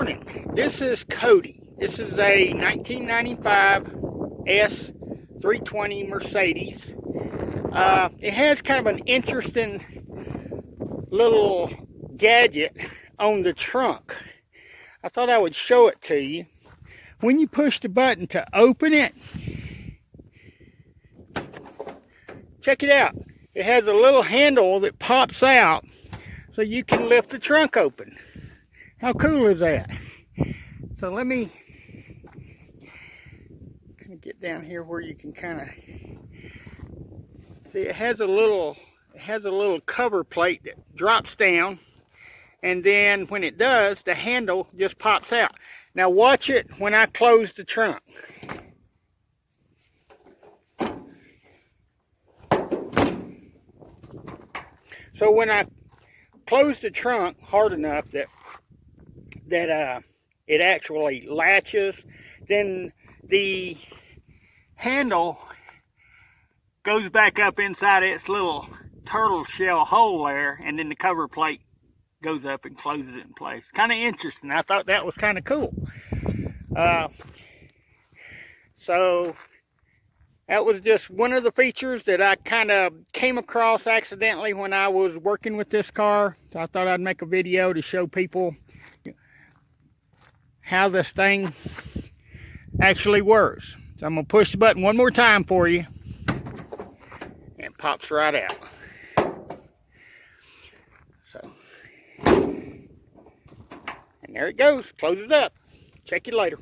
morning. This is Cody. This is a 1995 S320 Mercedes. It has kind of an interesting little gadget on the trunk. I thought I would show it to you. When you push the button to open it, check it out. It has a little handle that pops out so you can lift the trunk open. How cool is that? So let me kind of get down here where you can kind of see it has a little cover plate that drops down, and then when it does, the handle just pops out. Now watch it when I close the trunk. So when I close the trunk hard enough that it actually latches, then the handle goes back up inside its little turtle shell hole there, and then the cover plate goes up and closes it in place. Kind of interesting. I thought that was kind of cool. So that was just one of the features that I kind of came across accidentally when I was working with this car. So I thought I'd make a video to show people how this thing actually works. So I'm going to push the button one more time for you. And it pops right out. So, and there it goes. Closes up. Check you later.